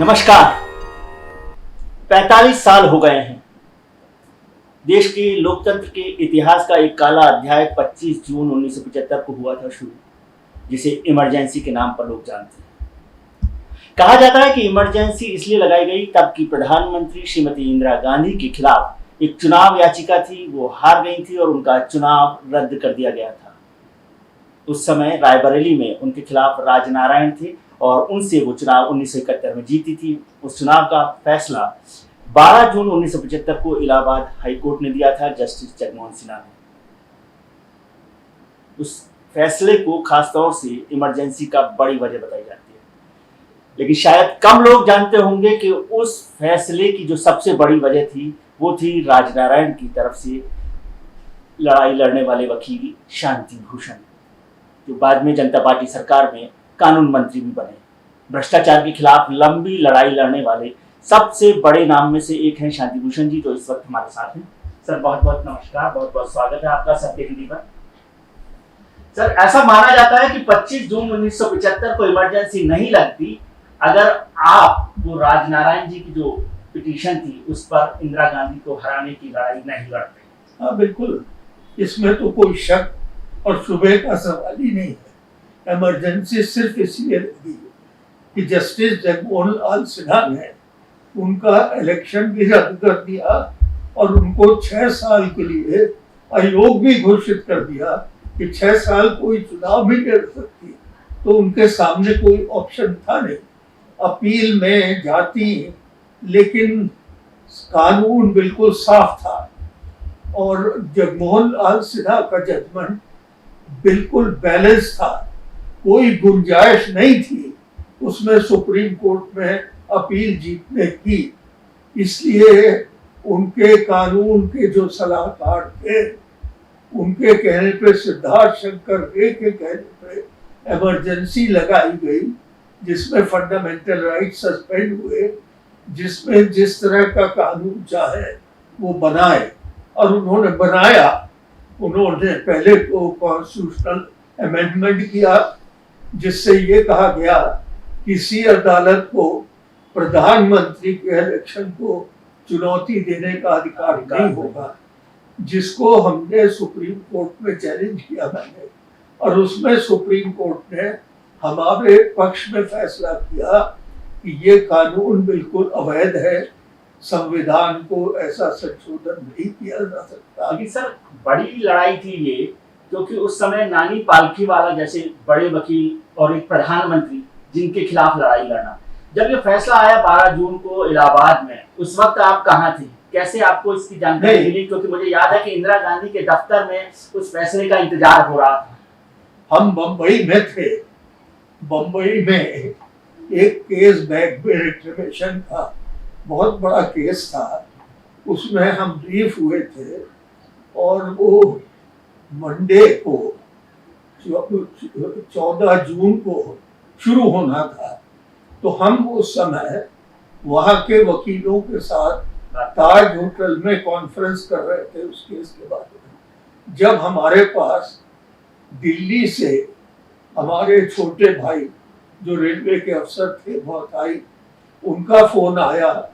नमस्कार। 45 साल हो गए हैं। देश के लोकतंत्र के इतिहास का एक काला अध्याय 25 जून 1975 को हुआ था शुरू, जिसे इमरजेंसी के नाम पर लोग जानते हैं। कहा जाता है कि इमरजेंसी इसलिए लगाई गई तब कि प्रधानमंत्री श्रीमती इंदिरा गांधी के खिलाफ एक चुनाव याचिका थी, वो हार गई थी और उनका चुनाव रद्द कर दिया गया था। उस समय रायबरेली में उनके खिलाफ राजनारायण थे और उनसे वो चुनाव 1971 में जीती थी। उस चुनाव का फैसला 12 जून 1975 को इलाहाबाद हाईकोर्ट ने दिया था, जस्टिस जगमोहन सिन्हा ने। उस फैसले को खासतौर से इमरजेंसी का बड़ी वजह बताई जाती है, लेकिन शायद कम लोग जानते होंगे कि उस फैसले की जो सबसे बड़ी वजह थी वो थी राजनारायण की तरफ से लड़ाई लड़ने वाले वकील शांति भूषण, जो बाद में जनता पार्टी सरकार में कानून मंत्री भी बने। भ्रष्टाचार के खिलाफ लंबी लड़ाई लड़ने वाले सबसे बड़े नाम में से एक हैं शांति भूषण जी, जो इस वक्त हमारे साथ हैं। सर बहुत बहुत नमस्कार, बहुत बहुत स्वागत है आपका सत्य हिंदी पर। सर, ऐसा माना जाता है कि 25 जून 1975 को इमरजेंसी नहीं लगती अगर आप वो राजनारायण जी की जो पिटीशन थी उस पर इंदिरा गांधी को हराने की लड़ाई नहीं लड़ते। हाँ बिल्कुल, इसमें तो कोई शक और शुबे का सवाल ही नहीं है। इमरजेंसी सिर्फ इसलिए लगी कि जस्टिस जगमोहन लाल सिन्हा ने उनका इलेक्शन भी रद्द कर दिया और उनको 6 साल के लिए आयोग भी घोषित कर दिया कि 6 साल कोई चुनाव भी लड़ सकती, तो उनके सामने कोई ऑप्शन था नहीं। अपील में जाती, लेकिन कानून बिल्कुल साफ था और जगमोहन लाल सिन्हा का जजमेंट बिल्कुल बैलेंस था, कोई गुंजाइश नहीं थी उसमें सुप्रीम कोर्ट में अपील जीतने की। इसलिए उनके कानून के जो सलाहकार थे उनके कहने पे, सिद्धार्थ शंकर रे के कहने पे इमरजेंसी लगाई गई, जिसमें फंडामेंटल राइट सस्पेंड हुए, जिसमें जिस तरह का कानून चाहे वो बनाए। और उन्होंने बनाया। उन्होंने पहले तो कॉन्स्टिट्यूशनल अमेंडमेंट किया, जिससे ये कहा गया किसी अदालत को प्रधानमंत्री के इलेक्शन को चुनौती देने का अधिकार नहीं होगा, जिसको हमने सुप्रीम कोर्ट में चैलेंज किया मैंने, और उसमें सुप्रीम कोर्ट ने हमारे पक्ष में फैसला किया कि ये कानून बिल्कुल अवैध है, संविधान को ऐसा संशोधन नहीं किया जा सकता। लेकिन सर, बड़ी लड़ाई थी ये, क्योंकि उस समय नानी पालखीवाला जैसे बड़े वकील और एक प्रधानमंत्री जिनके खिलाफ लड़ाई लड़ना। जब ये फैसला आया 12 जून को इलाहाबाद में, उस वक्त आप कहाँ थे, कैसे आपको इसकी जानकारी मिली? क्योंकि मुझे याद है कि इंदिरा गांधी के दफ्तर में उस फैसले का इंतजार हो रहा था। हम बंबई में थे। बंबई में एक केस बैक पे रिक्लेमेशन का बहुत बड़ा केस था, उसमें हम ब्रीफ हुए थे और वो मंडे को 14 जून को शुरू होना था। तो हम उस समय वहाँ के वकीलों के साथ ताज होटल में कॉन्फ्रेंस कर रहे थे उस केस के बारे में, जब हमारे पास दिल्ली से हमारे छोटे भाई जो रेलवे के अफसर थे बहुत आई, उनका फोन आया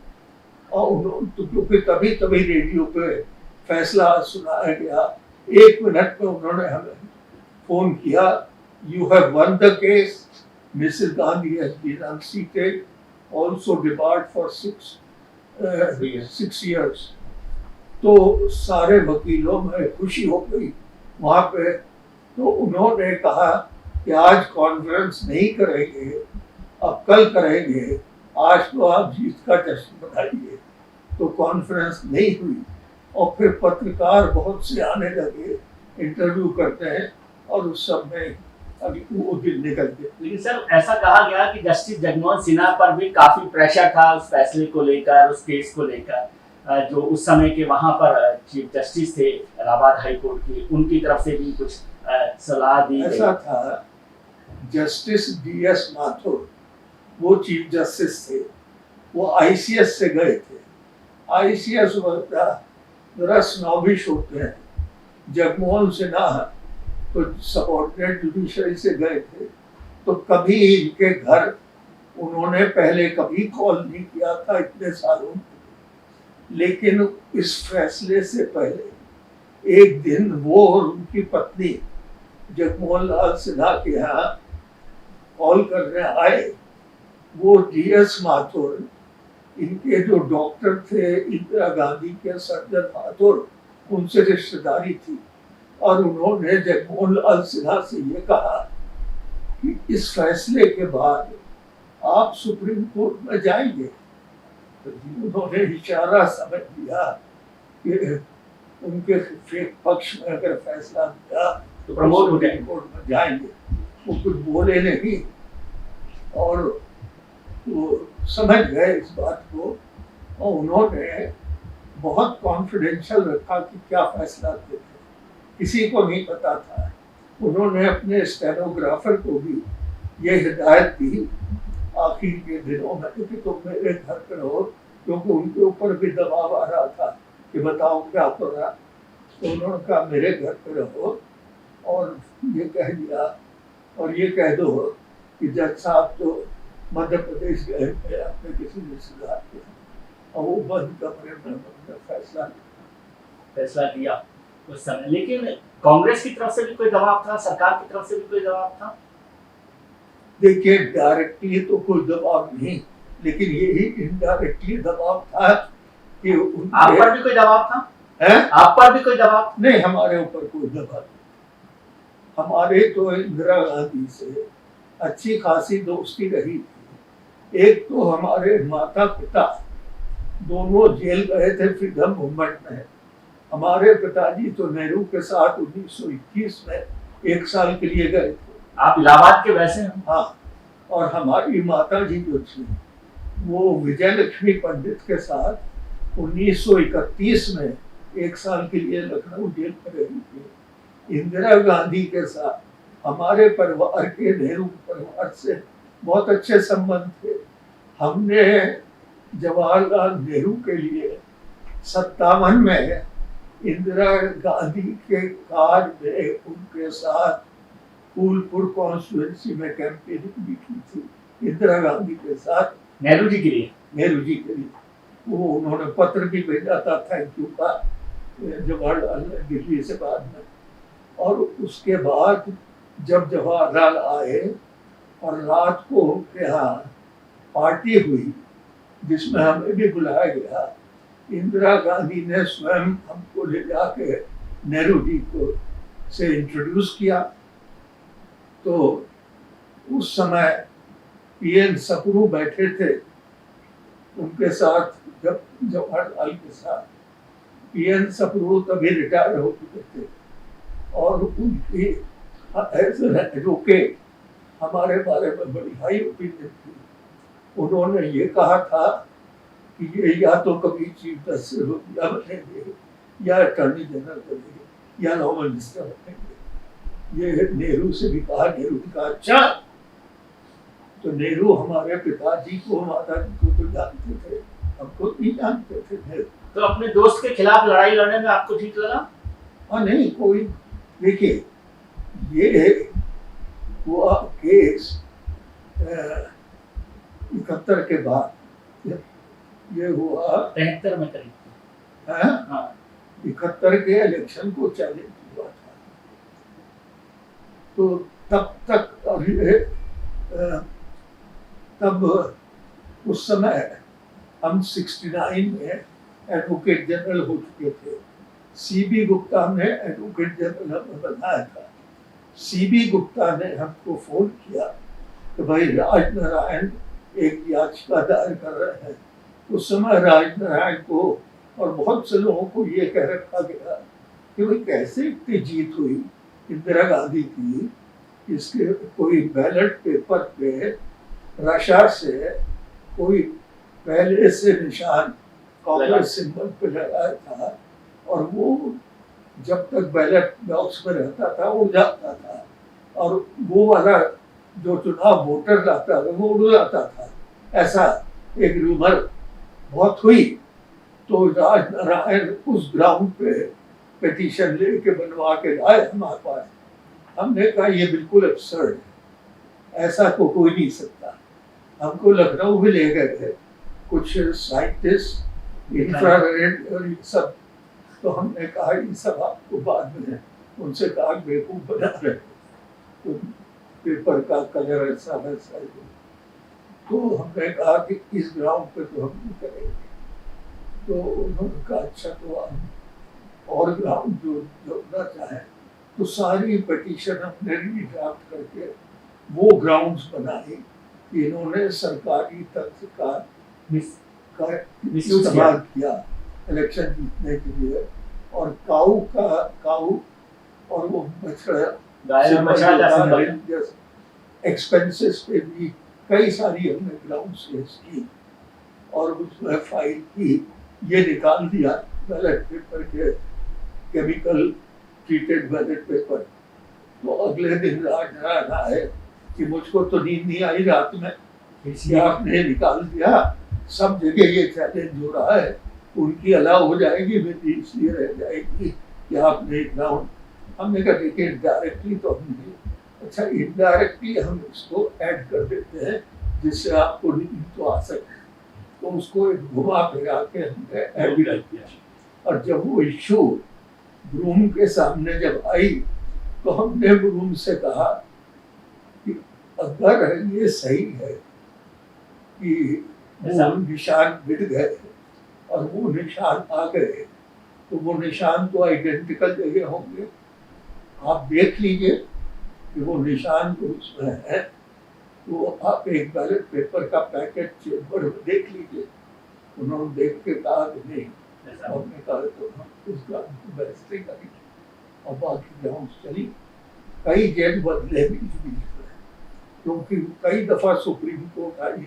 और क्योंकि तभी रेडियो पे फैसला सुनाया गया, 1 मिनट में उन्होंने हमें फोन किया, you have won the case, Mrs Gandhi has been unseated, also depart for 6 years। तो सारे वकीलों में खुशी हो गई वहाँ पे। तो उन्होंने कहा कि आज कॉन्फ्रेंस नहीं करेंगे, अब कल करेंगे, आज तो आप जीत का जश्न मनाइए। तो कॉन्फ्रेंस नहीं हुई और फिर पत्रकार बहुत से आने लगे, इंटरव्यू करते हैं, और उस सब में अभी वो दिन निकल गए। लेकिन सर, ऐसा कहा गया कि जस्टिस जगमोहन सिन्हा पर भी काफी प्रेशर था उस फैसले को लेकर, उस केस को लेकर, जो उस समय के वहां पर चीफ जस्टिस थे इलाहाबाद हाई कोर्ट के, उनकी तरफ से भी कुछ सलाह दी गई। ऐसा था, जस्टिस DS माथुर वो चीफ जस्टिस थे, वो ICS से गए थे। ICS जरा स्नॉबिश होते हैं। जगमोहन सिन्हा तो सबऑर्डिनेट जुडिशरी से गए थे, तो कभी इनके घर उन्होंने पहले कभी कॉल नहीं किया था इतने सालों में, लेकिन इस फैसले से पहले एक दिन वो और उनकी पत्नी जगमोहन लाल सिन्हा के यहाँ कॉल करने आए। वो DS माथुर, इनके जो डॉक्टर थे इंदिरा गांधी के, सर्जन माथुर, उनसे रिश्तेदारी थी, और उन्होंने जगमोहन लाल सिन्हा से ये कहा कि इस फैसले के बाद आप सुप्रीम कोर्ट में जाएंगे। तो उन्होंने इशारा समझ लिया कि उनके पक्ष में अगर फैसला दिया तो प्रमोट हो सुप्रीम कोर्ट में जाएंगे। वो कुछ बोले नहीं और वो समझ गए इस बात को, और उन्होंने बहुत कॉन्फिडेंशियल रखा कि क्या फैसला देते, किसी को नहीं पता था। उन्होंने अपने स्टेनोग्राफर को भी ये हिदायत दी आखिर के दिनों में कि तुम मेरे घर पे रहो, क्योंकि उनके ऊपर भी दबाव आ रहा था कि बताओ क्या हो रहा। तो उन्होंने कहा मेरे घर पे रहो, और ये कह दिया और ये कह दो कि जज साहब तो मध्य प्रदेश गए थे अपने किसी रिश्तेदार के, और वो बंद कमरे में फैसला दिया उस समय। लेकिन कांग्रेस की तरफ से भी कोई दबाव था, सरकार की तरफ से भी कोई दबाव था? देखिए, डायरेक्टली तो कोई दबाव नहीं, लेकिन यही इनडायरेक्टली दबाव था कि आप पर भी कोई दबाव था? है? आप पर भी कोई दबाव? नहीं, हमारे ऊपर कोई दबाव नहीं। हमारे तो इंदिरा गांधी से अच्छी खासी दोस्ती रही थी। एक तो हमारे माता पिता दोनों जेल गए थे फ्रीडम मूवमेंट में। हमारे पिताजी तो नेहरू के साथ 1921 में 1 साल के लिए गए थे। आप इलाहाबाद के वैसे हैं? हाँ, और हमारी माता जी जो थी वो विजय लक्ष्मी पंडित के साथ 1931 में 1 साल के लिए लखनऊ जेल में रही थी। इंदिरा गांधी के साथ हमारे परिवार के, नेहरू परिवार से बहुत अच्छे संबंध थे। हमने जवाहरलाल नेहरू के लिए 57 में इंदिरा गांधी के कार में उनके साथ फूलपुर कॉन्स्टिट्यूएंसी में कैंपेनिंग भी की थी इंदिरा गांधी के साथ। नेहरू जी के लिए? नेहरू जी के लिए वो उन्होंने पत्र भी भेजा था थैंक यू का, जवाहरलाल दिल्ली से बाद में। और उसके बाद जब जवाहरलाल आए और रात को उनके यहाँ पार्टी हुई जिसमें हमें भी बुलाया गया, इंदिरा गांधी ने स्वयं हमको ले जाके नेहरू जी को से इंट्रोड्यूस किया। तो उस समय PN सप्रू बैठे थे उनके साथ, जब जवाहरलाल के साथ। PN सप्रू तभी रिटायर हो चुके थे, और उनकी एडवोकेट हमारे बारे में बड़ी हाई ओपिनियन थी। उन्होंने ये कहा था कि ये या तो कभी चीफ जस्टिस या बनेंगे, या अटॉर्नी जनरल बनेंगे, या लॉ मिनिस्टर बनेंगे। ये नेहरू से भी कहा। नेहरू ने कहा अच्छा। तो नेहरू हमारे पिताजी को, माता जी को तो जानते थे, हमको नहीं जानते थे नेहरू। तो अपने दोस्त के खिलाफ लड़ाई लड़ने में आपको ठीक लगा? हाँ, नहीं कोई, देखिए ये हुआ केस 71 के बाद, ये हुआ 73 में करीब। हाँ, 71 के इलेक्शन को चैलेंज हुआ था। तो तब तक, और ये तब उस समय हम 69 में एडवोकेट जनरल हो चुके थे। CB गुप्ता ने एडवोकेट जनरल हमें बनाया था। CB गुप्ता ने हमको फोन किया कि भाई राजनारायण एक याचिका दायर कर रहे हैं। उस समय राजनारायण को और बहुत से लोगों को ये कह रखा गया कि भाई कैसे इतनी जीत हुई इंदिरा गांधी की, इसके कोई बैलेट पेपर पे रशा से कोई पहले से निशान कांग्रेस सिंबल पे लगाया था, और वो जब तक बैलेट बॉक्स में रहता था वो जाता था, और वो वाला जो चुनाव वोटर लाता था वो उड़ जाता था। ऐसा एक रूमर बहुत हुई। तो राजनारायण उस ग्राउंड पे पिटीशन लेके बनवा के लाए हमारे पास। हमने कहा ये बिल्कुल अब्सर्ड है, ऐसा को हो नहीं सकता। हमको लखनऊ भी ले गए थे कुछ साइंटिस्ट, इंफ्रारेड और ये सब। तो हमने कहा ये सब आपको बाद में, उनसे कहा बेवकूफ बना रहे तो पेपर का कलर ऐसा वैसा है। तो हमने कहा कि इस ग्राउंड पे तो हम नहीं करेंगे। तो उन्होंने कहा अच्छा तो हम और ग्राउंड जो जोड़ना चाहें। तो सारी पिटीशन हमने रीड्राफ्ट करके वो ग्राउंड्स बनाए। इन्होंने सरकारी तंत्र का इस्तेमाल किया इलेक्शन जीतने के लिए। और काऊ और वो एक्सपेंसेस पे भी कई सारी हमने ग्राउंड सेल्स की और उसमें फाइल की। ये निकाल दिया बैलेट पेपर के, केमिकल ट्रीटेड बैलेट पेपर। तो अगले दिन राजनारायण आए कि मुझको तो नींद नहीं आई रात में कि आपने निकाल दिया, सब जगह ये चैलेंज हो रहा है, उनकी अलाउ हो जाएगी, मेरी इसलिए रह जाएगी कि आपने ग्राउंड। हमने कहा देखिए डायरेक्टली तो हम नहीं, अच्छा इनडायरेक्टली हम इसको ऐड कर देते हैं जिससे आपको नींद तो आ सके। तो उसको एक घुमा फिरा के हमने ऐड किया। और जब वो इशू ब्रूम के सामने जब आई तो हमने ब्रूम से कहा कि अगर ये सही है कि वो निशान मिट गए और वो निशान आ गए तो वो निशान तो आइडेंटिकल जगह होंगे, आप देख लीजिए कि वो निशान जो उसमें है वो आप एक बैलेट पेपर का पैकेट चेम्बर में देख लीजिए। उन्होंने देख के कहा कि नहीं, हमने कहा तो हम इस ग्राउंड को बैरिस्ट्री करेंगे और बाकी ग्राउंड चली। कई जज बदले बीच में, क्योंकि कई दफा सुप्रीम कोर्ट आई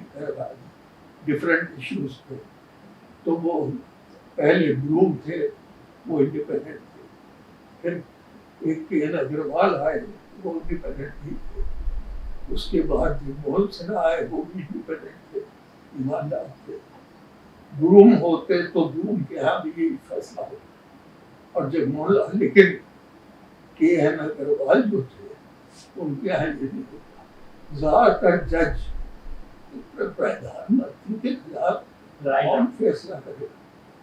डिफरेंट इश्यूज पे। तो वो पहले ब्लूम थे, वो इंडिपेंडेंट थे, फिर एक के एन अग्रवाल आए, वो इंडिपेंडेंट ही थे, उसके बाद जगमोहन सिन्हा आए, वो भी इंडिपेंडेंट थे, ईमानदार थे। ब्लूम होते तो ब्लूम के यहाँ भी यही फैसला होता। और जगमोहन, लेकिन के एन अग्रवाल जो थे उनके यहाँ ये नहीं होता। ज्यादातर जज प्रधानमंत्री के खिलाफ कौन फैसला करे।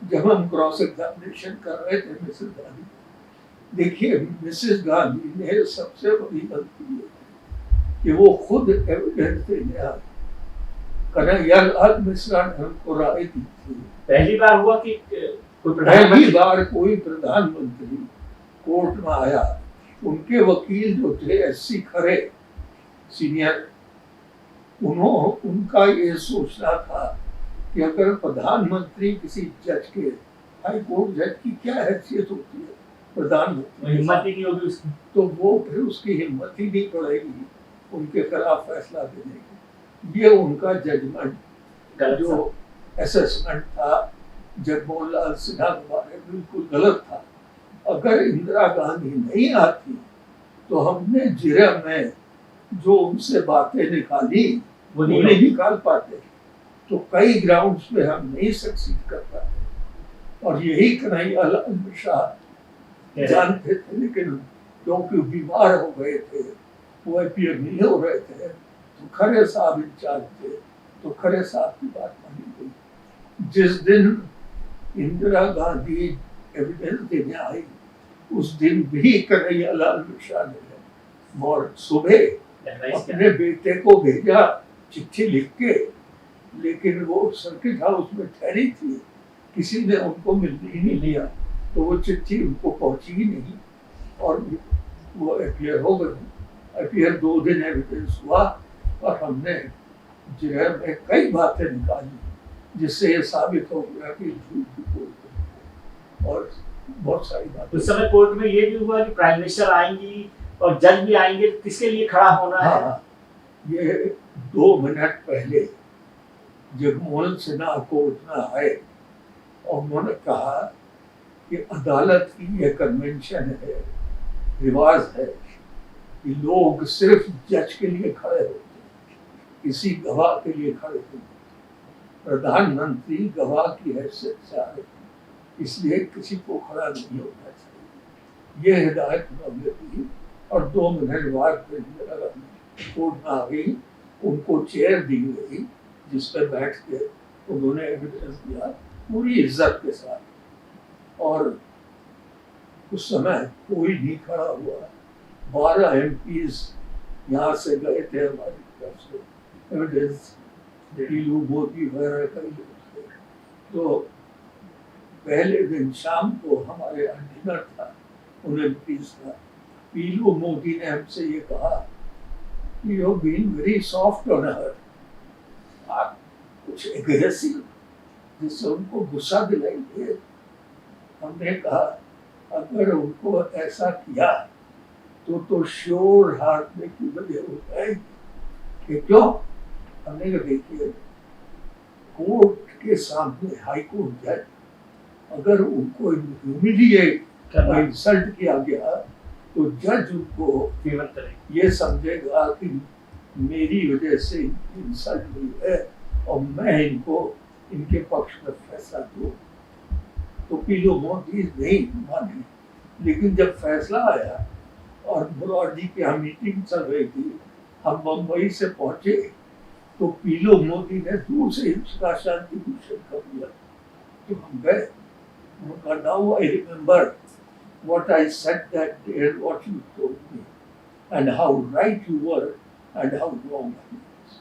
जब हम क्रॉस एग्जामिनेशन कर रहे थे मिसेस गांधी, देखिए मिसेस गांधी ने सबसे बड़ी गलती है कि वो खुद एविडेंस देने आई। कन्हैयालाल मिश्रा ने हमको राय दी थी, पहली बार हुआ कि पहली बार कोई प्रधानमंत्री कोर्ट में आया। उनके वकील जो थे एससी खरे सीनियर, उनका ये सोचना था कि अगर प्रधानमंत्री किसी जज के, हाई कोर्ट जज की क्या हैसियत होती है प्रधानमंत्री, हिम्मत ही नहीं होगी उसकी, तो वो फिर उसकी हिम्मत ही नहीं पड़ेगी उनके खिलाफ फैसला देने की। ये उनका जजमेंट जो असेसमेंट था जगमोहन लाल सिन्हा के बारे में बिल्कुल गलत था। अगर इंदिरा गांधी नहीं आती तो हमने जिरा में जो उनसे बातें निकाली वो नहीं निकाल पाते। तो कई ग्राउंड्स पे हम नहीं सक्सीड कर पाते। और यही कन्हैयालाल मिश्रा जानते थे, लेकिन क्योंकि बीमार हो गए थे, वो अपीयर नहीं हो रहे थे, तो खरे साहब इंचार्ज थे, तो खरे साहब की बात मानी गई। जिस दिन इंदिरा गांधी एविडेंस देने आई उस दिन भी कन्हैयालाल मिश्रा ने और सुबह अपने बेटे को भेजा चिट्ठी लिख के, लेकिन वो सर्किट हाउस में ठहरी थी, किसी ने उनको मिलने ही नहीं लिया, तो वो चिट्ठी उनको पहुंची ही नहीं और वो अपीयर हो गए। अपीयर 2 दिन एविडेंस हुआ और हमने जिरा में कई बातें निकाली जिससे ये साबित हो गया कि झूठ बोलते। और बहुत सारी बातें उस समय कोर्ट में ये भी हुआ कि प्राइम मिनिस्टर आएंगी और जज भी आएंगे, किसके लिए खड़ा होना है। हाँ, ये 2 मिनट पहले जगमोहन सिन्हा कोर्ट में आए और उन्होंने कहा कि अदालत की यह कन्वेंशन है, रिवाज है कि लोग सिर्फ जज के लिए खड़े होते हैं, किसी गवाह के लिए खड़े होते हैं। प्रधानमंत्री गवाह की हैसियत से आए, इसलिए किसी को खड़ा नहीं होना चाहिए। ये हिदायत उन्होंने दी और 2 मिनट बाद कोर्ट में आ गई उनको चेयर दी गई जिस पर बैठ के उन्होंने एविडेंस दिया पूरी इज्जत के साथ। और उस समय कोई नहीं खड़ा हुआ। 12 MPs यहाँ से गए थे हमारी तरफ से एविडेंस, पीलू मोदी वगैरह कई लोग थे। तो पहले दिन शाम को हमारे यहाँ डिनर था उन MPs का। पीलू मोदी ने हमसे ये कहा कि you been very soft on her, आप कुछ एग्रेसिव जिससे उनको गुस्सा दिलाएंगे। हमने कहा अगर उनको ऐसा किया तो श्योर हारने की वजह हो जाएगी कि क्यों। हमने कहा देखिए कोर्ट के सामने हाई कोर्ट जज अगर उनको ह्यूमिलिएट और इंसल्ट किया गया तो जज उनको फेवर करें ये समझेगा कि मेरी वजह से इंसल्ट हुई है और मैं इनको इनके पक्ष में फैसला दूं। तो पीलू मोदी नहीं माने। लेकिन जब फैसला आया और मुरारजी की यहाँ मीटिंग चल रही थी, हम मुंबई से पहुंचे तो पीलू मोदी ने दूर से इसका शांति भूषण कर दिया। तो हम गए, उनका now I remember what I said that day and what you told me and how right you were and how wrong I was.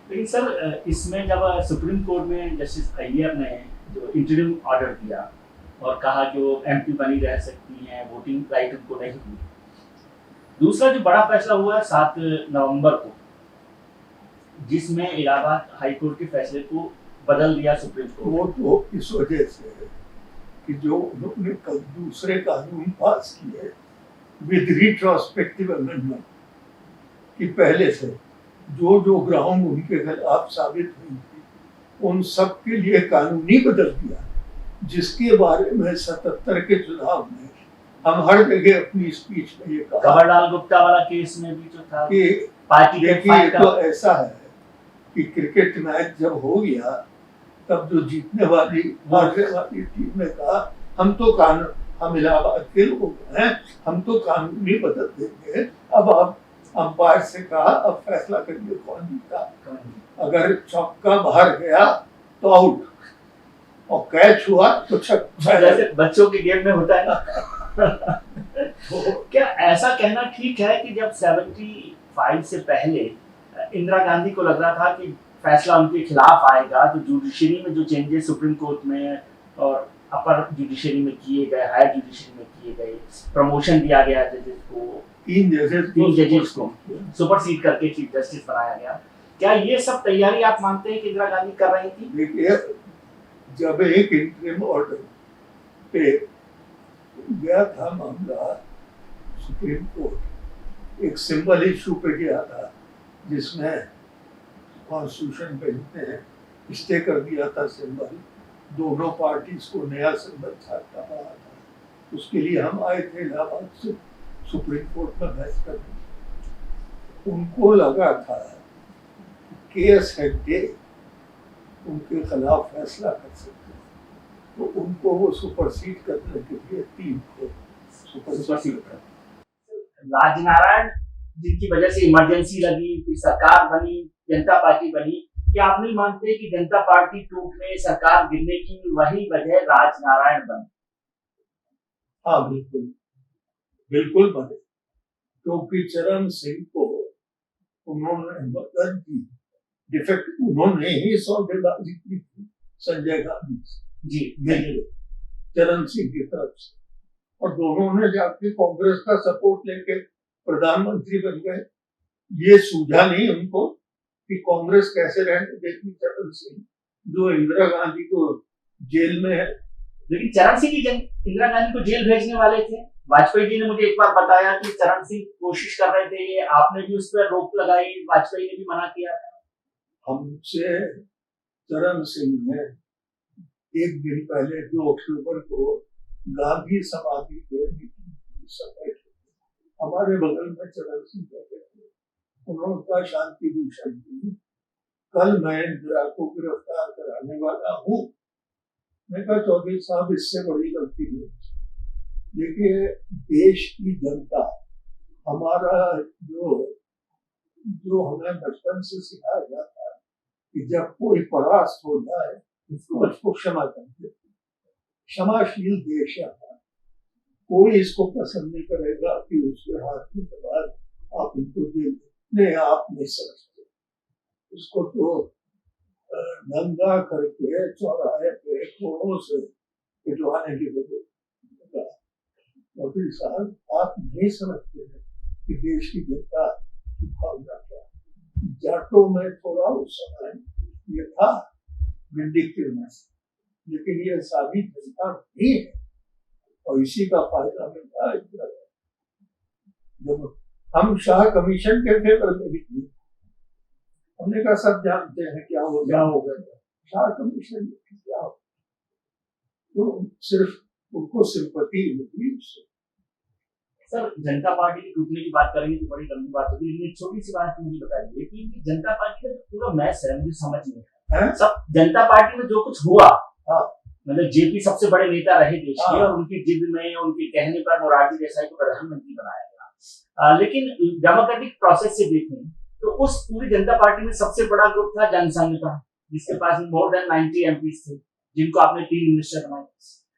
लेकिन सर इसमें जब सुप्रीम कोर्ट में जस्टिस अय्यर ने जो इंटरिम ऑर्डर दिया और कहा कि वो MP बनी रह सकती हैं, वोटिंग राइट उनको नहीं हुई। दूसरा जो बड़ा फैसला हुआ 7 नवंबर को, जिसमें इलाहाबाद हाई कोर्ट के फैसले को बदल दिया सुप्रीम कोर्ट। वो तो इस वजह से कि जो उन्होंने कल दूसरे कानून पास किए विद रिट्रोस्पेक्टिव अमेंडमेंट कि पहले से जो ग्राउंड उनके खिलाफ साबित हुई थी उन सब के लिए कानूनी बदल दिया, जिसके बारे में 77 के चुनाव में हम हर जगह अपनी स्पीच में ये कहा। कवरलाल गुप्ता वाला केस में भी जो था कि पार्टी के देखिए तो ऐसा है कि क्रिकेट मैच जब हो गया तब जो जीतने वाली हारने वाली टीम ने कहा हम इलाहाबाद के लोग हैं, हम तो कानूनी बदल देंगे। अब आप अंपायर से कहा अब फैसला करिए कौन जीता। अगर चौका बाहर गया तो आउट और कैच हुआ तो छक्का, जैसे बच्चों के गेम में होता है ना। तो क्या ऐसा कहना ठीक है कि जब 75 से पहले इंदिरा गांधी को लग रहा था कि फैसला उनके खिलाफ आएगा तो जुडिशरी में जो चेंजेस सुप्रीम कोर्ट में और अपर जुडिशरी में किए गए, हायर जुडिशरी में किए गए, प्रमोशन दिया गया जजेस को, 3 जजेस को सुपरसीड करके चीफ जस्टिस बनाया गया, क्या ये सब तैयारी आप मानते हैं कि इंदिरा गांधी कर रही थी? देखिए जब एक इंटरिम ऑर्डर पे गया था मामला सुप्रीम कोर्ट, एक सिंबल इशू पे गया था जिसमें कॉन्स्टिट्यूशन बेंच ने स्टे कर दिया था सिंबल, दोनों पार्टीज को नया सिंबल छापना पड़ा था। उसके लिए हम आए थे इलाहाबाद से सुप्रीम कोर्ट में बहस करने। उनको लगा था केएस हेगड़े उनके खिलाफ फैसला कर सकते हैं, तो उनको वो सुपरसीड करने के लिए 3 को सुपरसीड कर। राजनारायण जिनकी वजह से इमरजेंसी लगी, फिर सरकार बनी, जनता पार्टी बनी, क्या आप नहीं मानते कि जनता पार्टी टूटने, सरकार गिरने की वही वजह राजनारायण बनी? हाँ बिल्कुल बिल्कुल बने, क्योंकि चरण सिंह को उन्होंने मदद दी, डिफेक्ट उन्होंने ही सौदेबाजी की थी संजय गांधी जी मिले चरण सिंह की तरफ से, और दोनों ने जाके कांग्रेस का सपोर्ट लेके प्रधानमंत्री बन गए। ये सूझा नहीं उनको कि कांग्रेस कैसे रहने देती चरण सिंह जो इंदिरा गांधी को जेल में है। लेकिन चरण सिंह इंदिरा गांधी को जेल भेजने वाले थे। वाजपेयी जी ने मुझे एक बार बताया कि चरण सिंह कोशिश कर रहे थे, आपने भी उस पर रोक लगाई, वाजपेयी ने भी मना किया था। हमसे चरण सिंह ने एक दिन पहले 2 अक्टूबर को गांधी समाधि पे हमारे बगल में चरण सिंह बैठे थे, उन्होंने कहा शांति भूषण जी कल मैं इंदिरा को गिरफ्तार कराने वाला हूँ। मैं कहा चौधरी साहब इससे बड़ी गलती नहीं। देखिए देश की जनता, हमारा जो जो हमें बचपन से सिखाया जाता है कि जब कोई परास्त हो जाए उसको क्षमा कर दे। क्षमाशील देश है हमारा। कोई इसको पसंद नहीं करेगा कि उसके हाथ की तलवार आप उनको दे अपने आप नहीं समझते। उसको तो नंगा करके चौराहे पे कोड़ों से पिटवाने की जरूरत। वकील साहब, आप नहीं समझते हैं कि देश की जनता की भावना क्या। जाटों में थोड़ा उस समय ये था विंडिक्टिवनेस, लेकिन ये सारी जनता नहीं है और इसी का फायदा मिलता है। जब हम शाह कमीशन के फेवर में भी थे, हमने कहा सब जानते हैं क्या हो गया शाह कमीशन क्या हो, तो सिर्फ उनको सिंपैथी मिली उससे। सर, जनता पार्टी की टूटने की बात करेंगे तो बड़ी लंबी बात होगी, लेकिन एक छोटी सी बात मुझे बताइए कि जनता पार्टी का पूरा मैच है, मुझे समझ नहीं है सब जनता पार्टी में जो कुछ हुआ। हाँ, मतलब जेपी सबसे बड़े नेता रहे देश के, हाँ, और उनकी जिद में उनके कहने पर मोरारजी देसाई को प्रधानमंत्री बनाया गया। लेकिन डेमोक्रेटिक प्रोसेस से देखें तो उस पूरी जनता पार्टी में सबसे बड़ा ग्रुप था जनसंघ का, जिसके पास मोर देन 90 एमपीज थे, जिनको आपने 3 मिनिस्टर बनाए।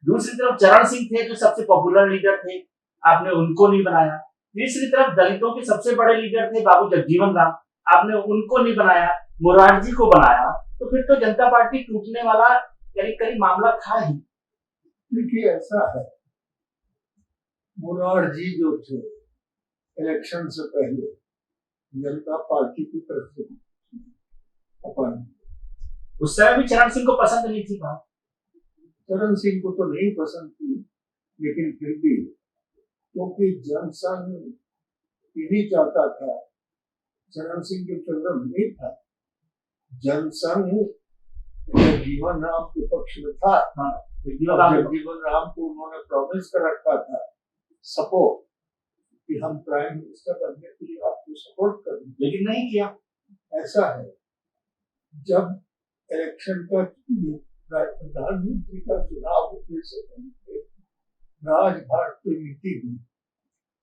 दूसरी तरफ चरण सिंह थे जो सबसे पॉपुलर लीडर थे, आपने उनको नहीं बनाया। तीसरी तरफ दलितों के सबसे बड़े लीडर थे बाबू जगजीवन राम, आपने उनको नहीं बनाया, मोरारजी को बनाया। तो फिर तो जनता पार्टी टूटने वाला करीब करीब मामला था ही। देखिए ऐसा है, मोरारजी जो थे इलेक्शन से पहले जनता पार्टी की तरफ से अपन, उस समय भी चरण सिंह को पसंद नहीं थी बात। चरण सिंह को तो नहीं पसंद थी, लेकिन फिर भी क्योंकि जनसंघ नहीं चाहता था, चरण सिंह के फेवर में नहीं था। जनसंघ जगजीवन राम के पक्ष में था। जगजीवन राम को उन्होंने प्रॉमिस कर रखा था सपोर्ट कि हम प्राइम मिनिस्टर बनने के लिए आपको सपोर्ट करेंगे, लेकिन नहीं किया। ऐसा है, जब इलेक्शन का प्रधानमंत्री का चुनाव होने से पहले राजघाट पे मीटिंग हुई,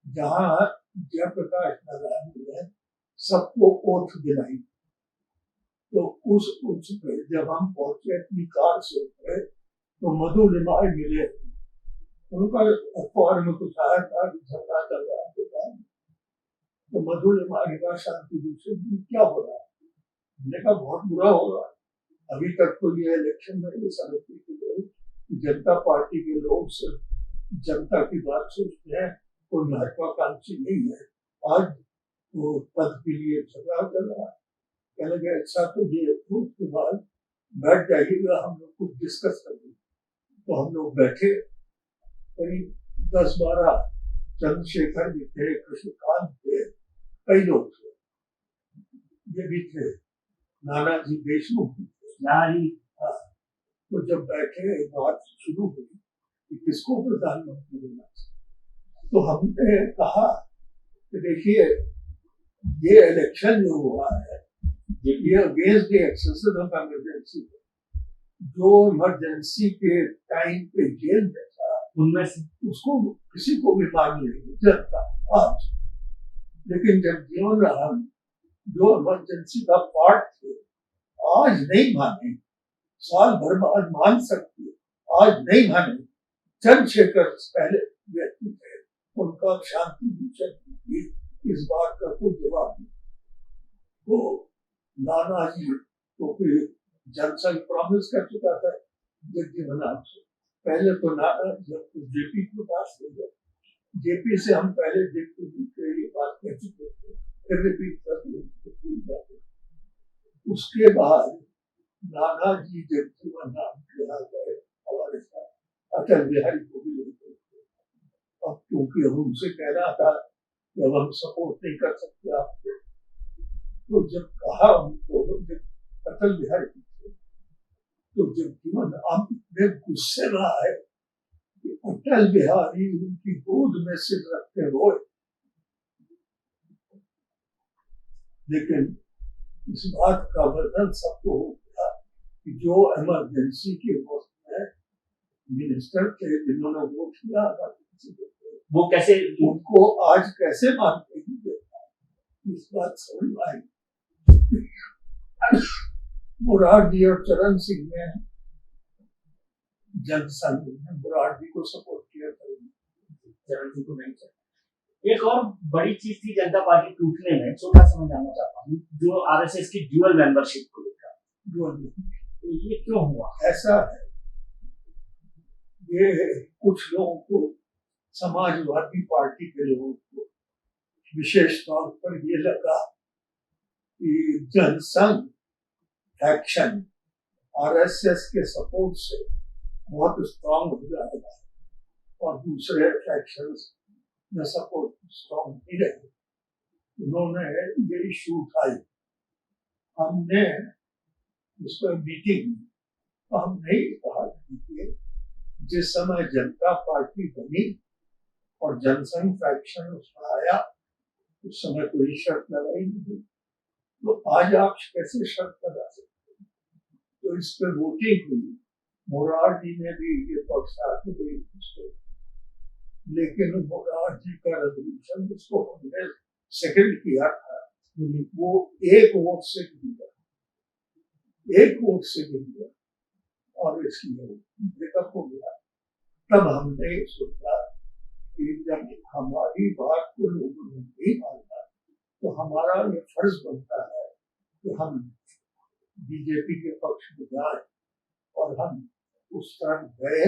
जहाँ जयप्रकाश नारायण ने सबको ओथ दिलाई। तो उस ओथ पे जब हम पहुंचे अपनी कार से उतरे तो मधु लिमाय मिले। उनका अखबार में कुछ आया था कि झगड़ा चल रहा है, तो मधु लिमाय ने कहा शांति दूसरे दिन क्या हो रहा है। हमने कहा बहुत बुरा होगा, अभी तक तो ये इलेक्शन में ये समझते थे लोग जनता पार्टी के लोग सिर्फ जनता की बात सोचते हैं, कोई महत्वाकांक्षी नहीं है। आज वो पद के लिए झगड़ा कर रहा है, कहने लगे अच्छा तो ये उसके बाद बैठ जाइएगा, हम लोग कुछ डिस्कस करेंगे। तो हम लोग बैठे, करीब 10-12 चंद्रशेखर भी थे, कृष्णकांत थे, कई लोग थे, ये भी थे, नानाजी देशमुख भी थे। हाँ, तो जब बैठे बात शुरू हुई कि किसको प्रधानमंत्री बनना चाहिए, तो हमने कहा कि देखिए ये इलेक्शन जो हुआ है ये against the exercise of emergency, जो इमरजेंसी के टाइम पे जेल में था उनमें से उसको किसी को भी मान लेगी जनता आज। लेकिन जगजीवन राम जो इमरजेंसी का पार्ट थे आज नहीं माने, साल भर बाद मान सकते, आज नहीं माने। चंद्रशेखर पहले व्यक्ति थे, उनका शांति भूषण इस बात का कोई जवाब नहीं। तो नानाजी तो फिर जनसंघ प्रॉमिस कर चुका था जगजीवन राम से पहले, तो नानाजी जब जेपी के पास ले गए, जेपी से हम पहले ये बात कह चुके थे, फिर रिपीट कर दिए। उसके बाद नानाजी जगजीवन राम के यहाँ गए, हमारे साथ अटल बिहारी को भी ले गए। अब क्योंकि हम उनसे कहना था कि अब हम सपोर्ट नहीं कर सकते आपको, तो जब कहा उनको, जब अटल बिहारी तो जगजीवन राम इतने गुस्से में आए कि अटल बिहारी उनकी गोद में सिर रखते रोए। लेकिन इस बात का वर्णन सबको हो गया कि जो इमरजेंसी के वक्त में मिनिस्टर थे जिन्होंने वोट किया, वो कैसे उनको आज कैसे मानते हैं। इस बात समझ में आई। मुरारजी और चरण सिंह ने जनसंघ में मुरारजी को सपोर्ट किया था, चरण सिंह को नहीं चाहिए। एक और बड़ी चीज थी जनता पार्टी टूटने में, छोटा सा मैं जानना चाहता हूँ, जो आरएसएस की ड्यूअल मेंबरशिप को लेकर, तो ये क्यों हुआ? ऐसा है, ये कुछ लोगों को, समाजवादी पार्टी के लोगों को विशेष तौर पर ये लगा कि जनसंघ फैक्शन आरएसएस के सपोर्ट से बहुत स्ट्रांग हो जाएगा और दूसरे फैक्शंस में सपोर्ट स्ट्रांग नहीं रहे। उन्होंने ये इशू उठाई, हमने उस पर मीटिंग में तो हमने कहा कि जिस समय जनता पार्टी बनी और जनसंघ फैक्शन उसमें आया, उस समय कोई शर्त लगाई नहीं, तो आज आप कैसे शर्त लगा सकते? तो इस पर वोटिंग हुई, मुरारजी ने भी ये पक्ष आके दी उसको, लेकिन मुरारजी का रेजोल्यूशन जिसको हमने सेकंड किया था, वो एक वोट से गिर गया, एक वोट से गिर गया और इसलिए ब्रेकअप हो गया। तब हमने सोचा कि जब हमारी बात को लोगों ने नहीं माना तो हमारा ये फर्ज बनता है कि हम बीजेपी के पक्ष में जाए, और हम उस तरफ गए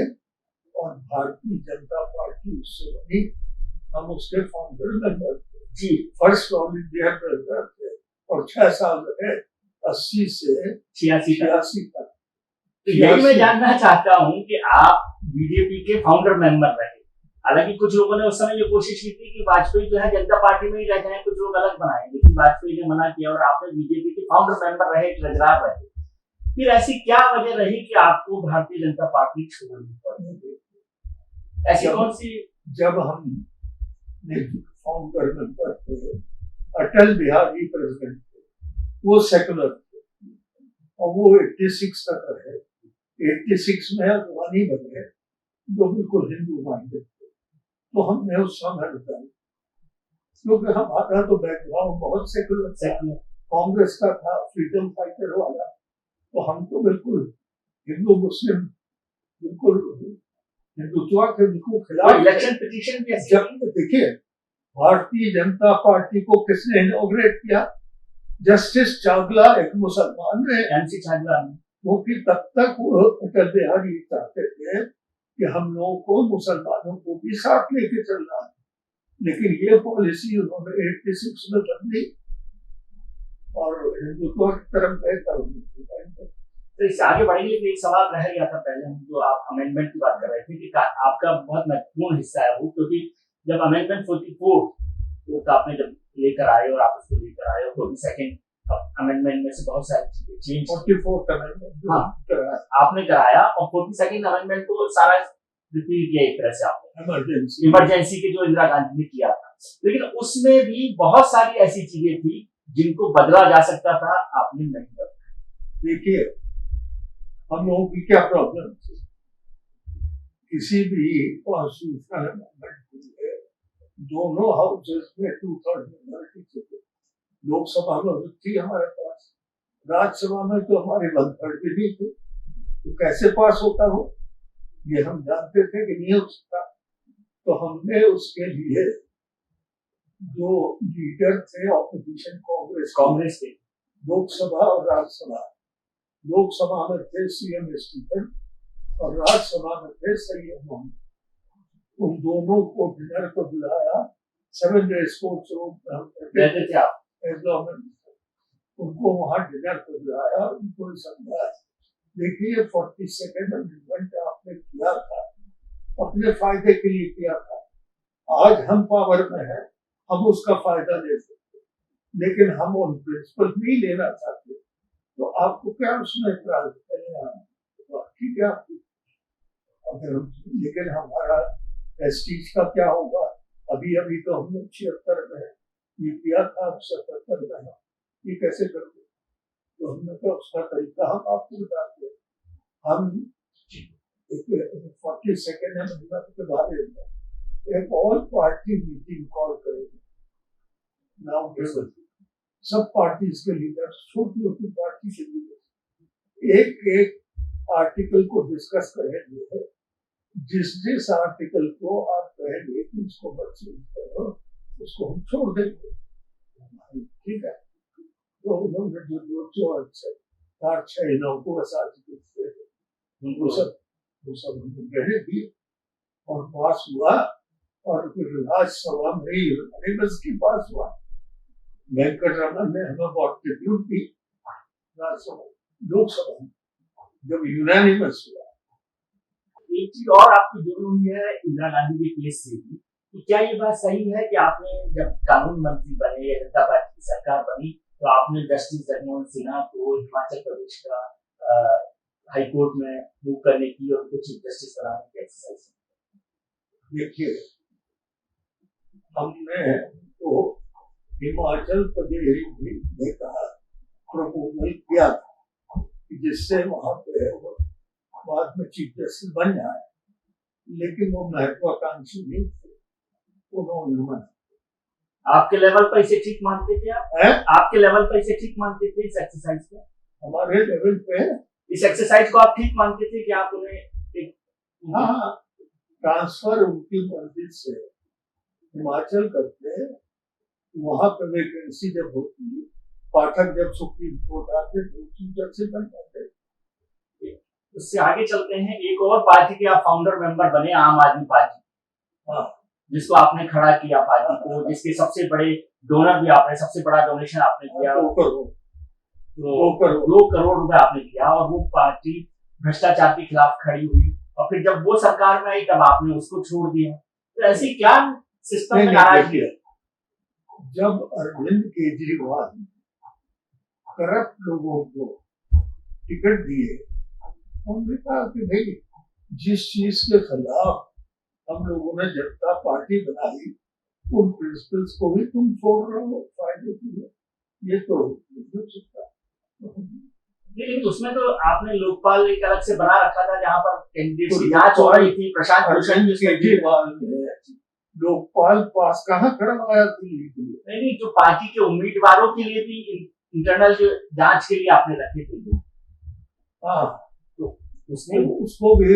और भारतीय जनता पार्टी उससे बनी, हम उसके फाउंडर मेंबर थे जी, फर्स्ट ऑल इंडिया प्रेसिडेंट थे और 6 साल रहे, 80 से 86 तक। तो यही मैं जानना चाहता हूँ कि आप बीजेपी के फाउंडर मेंबर रहे। हालांकि कुछ लोगों ने उस समय ये कोशिश की थी कि वाजपेयी जो है जनता पार्टी में ही रह जाएं, कुछ लोग अलग बनाए, लेकिन वाजपेयी ने मना किया और आपने बीजेपी के फाउंडर मेंबर रहे, ट्रेजरर रहे। फिर ऐसी क्या वजह रही कि आपको भारतीय जनता पार्टी छोड़नी पड़ी? ऐसी कौन सी? जब हम फाउंडर मेंबर थे, अटल बिहारी प्रेसिडेंट थे, वो सेकुलर थे और वो 86 तक रहे। 86 में अडवाणी बने जो बिल्कुल हिंदू माइंडेड थे, तो हमने उस समय बताया, क्योंकि हमारा तो बैकग्राउंड बहुत सेकुलर था, कांग्रेस का था, फ्रीडम फाइटर वाला, तो हम तो बिल्कुल हिंदू मुस्लिम, बिल्कुल हिंदुत्व के बिल्कुल खिलाफ। इलेक्शन पिटीशन जब देखिए भारतीय जनता पार्टी को किसने इनॉग्रेट किया? जस्टिस चावला, एक मुसलमान ने, एमसी चावला, क्योंकि तब तक वो अटल बिहारी चाहते थे कि हम लोगों को मुसलमानों को भी साथ लेके चलना है, लेकिन ये पॉलिसी उन्होंने 86 में बदली और हिंदुत्व की तरफ गए। तो इससे आगे बढ़ेंगे, एक सवाल रह गया था पहले, हम जो आप अमेंडमेंट की बात कर रहे थे कि आपका बहुत महत्वपूर्ण हिस्सा है वो, क्योंकि जब अमेंडमेंट 44 तो आपने जब लेकर आए और आप उसको लेकर आए, 42nd अमेंडमेंट में से बहुत सारी चीजें चेंज, 44th अमेंडमेंट आपने कराया और 42nd अमेंडमेंट को सारा रिपीट किया एक तरह से आपने, इमरजेंसी के जो इंदिरा गांधी ने किया था, लेकिन उसमें भी बहुत सारी ऐसी चीजें थी जिनको बदला जा सकता था, आपने नहीं बदला। देखिए हम लोगों की क्या प्रॉब्लम थी, किसी भी कॉन्स्टिट्यूशनल अमेंडमेंट के लिए दोनों हाउसेस में 2/3 मेजॉरिटी चाहिए। लोकसभा में थी हमारे पास, राज्यसभा में तो हमारे 1/3 भी नहीं थे, तो कैसे पास होता हो ये हम जानते थे कि नहीं हो सकता। तो हमने उसके लिए जो लीडर थे ऑपोजिशन कांग्रेस के, लोकसभा और राज्यसभा, लोकसभा में थे सीएम स्टीफन और राज्यसभा में थे सैयद मोहम्मद, उन दोनों को डिनर को बुलाया, 7 days स्पोर्ट्स उनको वहां डिनर को बुलाया, उनको समझाया, देखिए 42nd अमेंडमेंट आपने किया था अपने फायदे के लिए किया था, आज हम पावर में हैं, हम उसका फायदा ले सकते, लेकिन हम उन प्रिंसिपल नहीं लेना चाहते, तो आपको क्या उसमें इतराज है? ठीक है, अगर लेकिन हमारा प्रेस्टीज का क्या होगा? अभी अभी तो हमने 76 में ये किया था, 77 में ये कैसे करोगे? तो हमने कहा उसका तरीका हम आपको बताते हैं, हम 42nd अमेंडमेंट के बारे में एक ऑल पार्टी मीटिंग कॉल करेंगे, नाउ सब पार्टी के लीडर, छोटी छोटी पार्टी के लीडर एक एक आर्टिकल को डिस्कस करेंगे। जिस आर्टिकल को आप कहेंगे कि इसको मत चेंज करो, उसको हम छोड़ देंगे, ठीक है। तो उन्होंने जो 4-6 को आर्टिकल थे वो सब हमने दिए और पास हुआ। और फिर राज्यसभा में यूनानिमस की पास हुआ। वेंकटरमन ने हमें कॉन्ट्रीब्यूट की राज्यसभा, लोकसभा में जब यूनानिमस हुआ। एक चीज और आपकी जुड़ी हुई है इंदिरा गांधी के केस से भी, तो क्या ये बात सही है कि आपने जब कानून मंत्री बने या जनता पार्टी की सरकार बनी तो आपने जस्टिस जगमोहन सिन्हा को हिमाचल प्रदेश का हाईकोर्ट में मूव करने की और उनको चीफ जस्टिस बनाने की एक्सरसाइज? देखिए, हमने तो हिमाचल प्रदेश में कहा प्रपोजल किया था कि जिससे वहां पे बाद में चीफ जस्टिस बन जाए, लेकिन वो महत्वाकांक्षी नहीं थे, उन्होंने मना। आपके लेवल पर इसे ठीक मानते थे आप? आपके लेवल पर इसे ठीक मानते थे इस एक्सरसाइज को? हमारे लेवल पे इस एक्सरसाइज को आप ठीक मानते थे कि आप उन्हें एक ट्रांसफर उनकी मर्जी से हिमाचल करते, वहां पे वैकेंसी जब होती, पाठक जब सुप्रीम कोर्ट आते तो चीफ जस्टिस बन जाते। उससे आगे चलते हैं, एक और पार्टी के आप फाउंडर मेंबर बने, आम आदमी पार्टी, जिसको आपने खड़ा किया पार्टी को, जिसके सबसे बड़े डोनर भी आपने, सबसे बड़ा डोनेशन आपने किया 2 करोड़ रुपए आपने किया, और वो पार्टी भ्रष्टाचार के खिलाफ खड़ी हुई, और फिर जब वो सरकार में आई तब आपने उसको छोड़ दिया। तो ऐसी क्या सिस्टम में नाराजगी है? जब अरविंद केजरीवाल करप्ट लोगों को टिकट दिए, उन्होंने कहा कि भाई जिस चीज के खिलाफ हम लोगों ने जनता पार्टी बनाई, उन प्रिंसिपल्स को भी तुम छोड़ रहे हो फायदे के लिए, ये तो नहीं हो सकता। लेकिन उसमें तो आपने लोकपाल एक अलग से बना रखा था जहां पर कैंडिडेट्स की जांच हो रही थी। प्रशांत भूषण केजरीवाल ने लोकपाल पास कहाँ करवाया दिल्ली के लिए? नहीं, जो पार्टी के उम्मीदवारों के लिए भी इंटरनल जो जांच के लिए आपने रखे थे। हाँ, तो उसको भी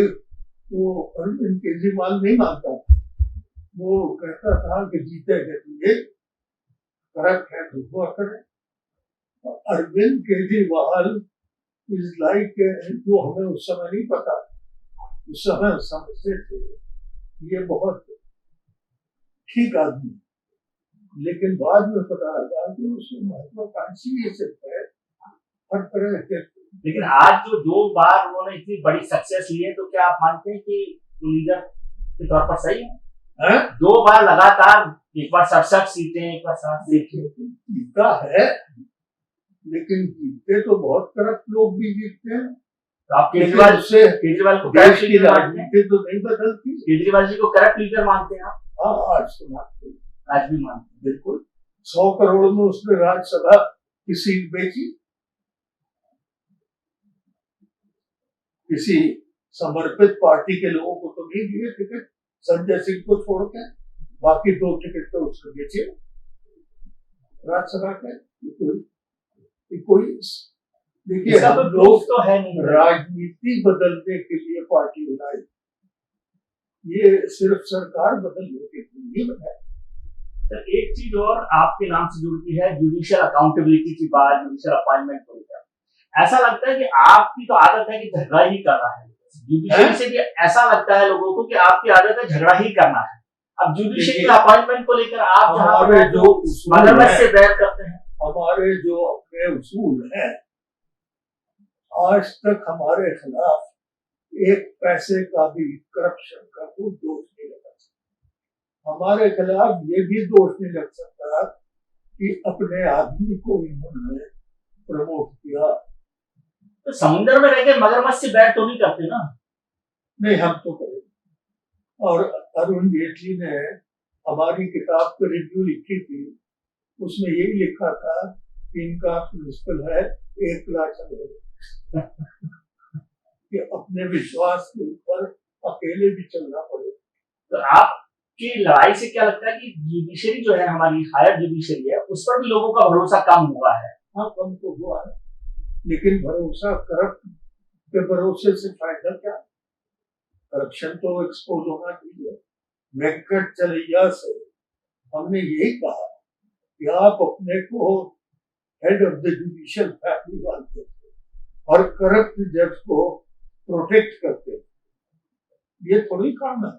वो अरविंद केजरीवाल नहीं मानता। वो कहता था कि जीतेगा तो ये करप्ट है तो वो करें। अरविंद केजरीवाल इज लाइक, जो हमें उस समय नहीं पता, उस समय समझते थे ये बहुत ठीक आदमी, लेकिन बाद में पता लगा कि उसमें महत्वाकांक्षी ये सिर्फ है हर तरह के। लेकिन आज जो 2 बार उन्होंने इतनी बड़ी सक्सेस ली है, तो क्या आप मानते हैं कि लीडर के तौर पर सही है? 2 बार लगातार, एक बार 67 सीटें, एक बार 7 सीटें जीता है, लेकिन जीतते तो बहुत करप्ट लोग भी जीतते हैं। तो आप केजरीवाल को देश की राजनीति तो नहीं बदलती। केजरीवाल जी को करप्ट लीडर मानते हैं आप? हाँ, आज तो मानते हैं, आज भी मानते हैं। बिल्कुल। 100 करोड़ में उसने राज्यसभा की सीट बेची, किसी समर्पित पार्टी के लोगों को तो नहीं दिए टिकट, संजय सिंह को छोड़ के, बाकी 2 टिकट तो उसने बेचे राज्यसभा के। कोई देखिए, हम लोग तो है नहीं, राजनीति बदलने के लिए पार्टी बनाई, ये सिर्फ सरकार बदलने के लिए बनाई। सर, एक चीज और आपके नाम से जुड़ती है, जुडिशियल अकाउंटेबिलिटी की बात, जुडिशियल अपॉइंटमेंट को लेकर। ऐसा लगता है कि आपकी तो आदत है कि झगड़ा ही करना है, जुडिशियल से भी ऐसा लगता है लोगों को कि आपकी आदत है झगड़ा ही करना है। अब जुडिशियल अपॉइंटमेंट को लेकर आप हमारे जो मगरमच्छ से बैर करते हैं, हमारे जो अपने उसूल हैं, आज तक हमारे खिलाफ एक पैसे का भी करप्शन का कोई दोष नहीं लगा सकता। हमारे खिलाफ ये भी दोष नहीं लग सकता कि अपने आदमी को इन्होंने प्रमोट किया। तो समुद्र में रहकर मगरमच्छ से बैर तो नहीं करते ना? नहीं, हम तो करें। और अरुण जेटली ने हमारी किताब पर रिव्यू लिखी थी, उसमें यही लिखा था कि इनका प्रिंसिपल है 1 लाख कि अपने विश्वास के ऊपर अकेले भी चलना पड़े। तो आप की लड़ाई से क्या लगता है कि जुडिशरी जो है, हमारी हायर जुडिशरी है, उस पर भी लोगों का भरोसा कम हुआ है? हाँ, कम तो हुआ है, लेकिन भरोसा करप्ट के भरोसे से फायदा क्या? करप्शन तो एक्सपोज होना चाहिए। वेंकट चलैया से हमने यही कहा कि आप अपने को head of the judicial family मानते थे और करप्ट जज को प्रोटेक्ट करते थे। ये थोड़ी काम है।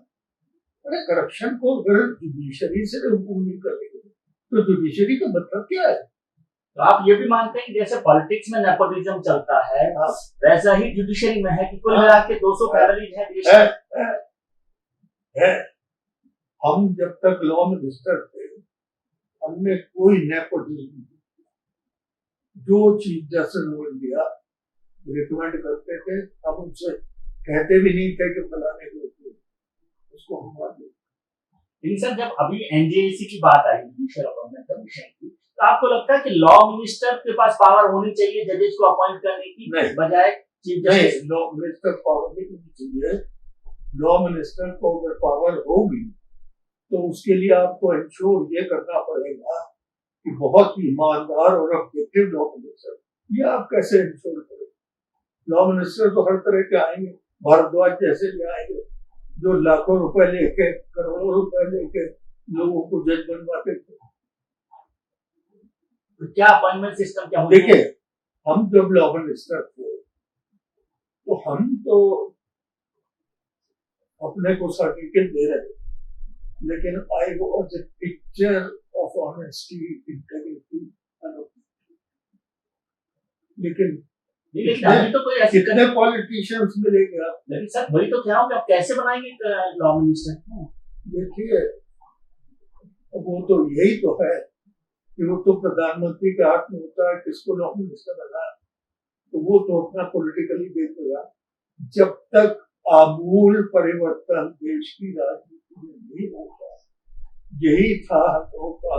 अरे करप्शन को अगर जुडिशरी से रिमूव नहीं करेंगे तो जुडिशरी का मतलब क्या है? तो आप ये भी मानते हैं कि जैसे पॉलिटिक्स में नेपोटिज्म चलता है, वैसा ही जुडिशरी में है कि कुल मिला के 200 फैमिलीज हैं देश में? है। हम जब तक लॉ मिनिस्टर थे, हमने कोई नेपोटिज्म, जो chief justice of India recommend करते थे, हम उनसे कहते भी नहीं थे कि फलाने को उसको हम मान लेते। लेकिन सर, जब अभी एनजेएसी की बात आई, जुडिशियल अपॉइंटमेंट कमीशन की, तो आपको लगता है कि लॉ मिनिस्टर के पास पावर होनी चाहिए जजेस को अपॉइंट करने की बजाय chief justice? Law minister power नहीं होनी चाहिए। लॉ मिनिस्टर को अगर पावर होगी तो उसके लिए आपको इंश्योर ये करना पड़ेगा कि बहुत ही ईमानदार और ऑब्जेक्टिव लॉ मिनिस्टर। ये आप कैसे इंश्योर करेंगे? लॉ मिनिस्टर तो हर तरह के आएंगे, भारद्वाज जैसे भी आएंगे जो लाखों रुपए लेके, करोड़ों रुपए लेके लोगों को जज बनवाते थे। तो क्या अपॉइंटमेंट सिस्टम क्या? देखिए, हम जब लॉ मिनिस्टर थे तो हम तो अपने को सर्टिफिकेट दे रहे थे, लेकिन I was a picture of honesty, integrity. लेकिन अभी तो कोई ऐसे कितने पॉलिटिशियंस मिलेंगे आप? लेकिन सर, वही तो कह रहा हूँ कि आप कैसे बनाएंगे लॉ मिनिस्टर? देखिए, वो तो यही तो है कि वो तो प्रधानमंत्री के हाथ में होता है किसको लॉ मिनिस्टर बनाए, तो वो तो अपना पॉलिटिकली देखेगा। जब तक आमूल परिवर्तन देश की राजनीति में नहीं होगा, यही था होगा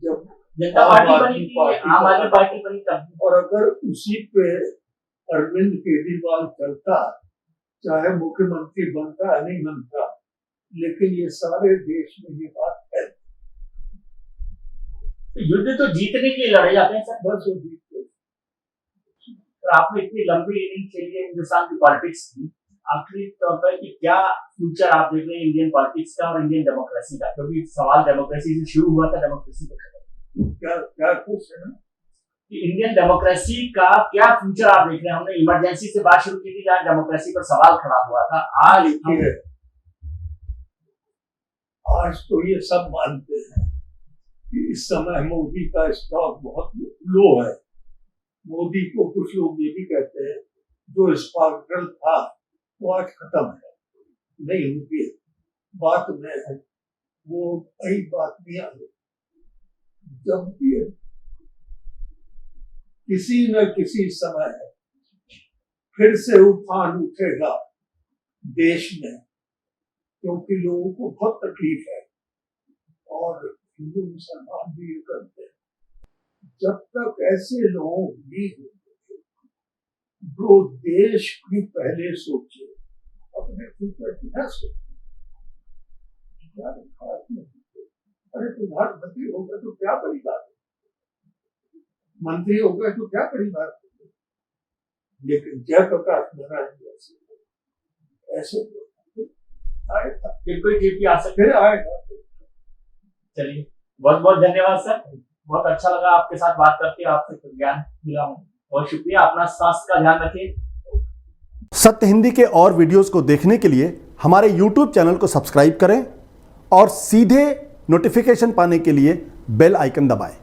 जब जनता पार्टी बनी थी, आम आदमी पार्टी बनी तब। और अगर उसी पे अरविंद केजरीवाल चलता, चाहे मुख्यमंत्री बनता या नहीं बनता, लेकिन ये सारे देश में ये बात है। युद्ध तो जीतने के लिए लड़े जाते हैं सर, बस वो जीतते। तो आपने इतनी लंबी इनिंग खेली है हिंदुस्तान की पॉलिटिक्स की, आखिरी तौर पर कि क्या फ्यूचर आप देख रहे हैं इंडियन पॉलिटिक्स का और इंडियन डेमोक्रेसी का? क्योंकि सवाल डेमोक्रेसी से शुरू हुआ था, डेमोक्रेसी पे खत्म। क्या क्वेश्चन है कि इंडियन डेमोक्रेसी का क्या फ्यूचर आप देख रहे हैं? हमने इमरजेंसी से बात शुरू की थी जहाँ डेमोक्रेसी पर सवाल खड़ा हुआ था। आज तो ये सब मानते हैं कि इस समय मोदी का स्टॉक बहुत लो है। मोदी को कुछ लोग ये भी कहते हैं जो स्पार्कल था वो आज खत्म है, नहीं उनकी बात में है वो कई बात नहीं आ रही। जब भी किसी न किसी समय फिर से उफान उठेगा देश में, क्योंकि लोगों को बहुत तकलीफ है और हिंदू मुसलमान भी ये करते हैं। जब तक ऐसे लोग नहीं होंगे जो देश की पहले सोचे, अपने फ्यूचर की न सोचे। अरे प्रधानमंत्री हो गए तो क्या बड़ी बात है, मंत्री हो गए तो क्या बड़ी बात है, लेकिन जयप्रकाश नारायण जैसे ऐसे आएगा, फिर कोई जीत आ सकते, फिर आएगा। चलिए, बहुत बहुत धन्यवाद सर, बहुत अच्छा लगा आपके साथ बात करके, आपसे ज्ञान मिला हूँ, बहुत शुक्रिया। अपना स्वास्थ्य का ध्यान रखिए। सत्य हिंदी के और वीडियोस को देखने के लिए हमारे YouTube चैनल को सब्सक्राइब करें और सीधे नोटिफिकेशन पाने के लिए बेल आइकन दबाएं।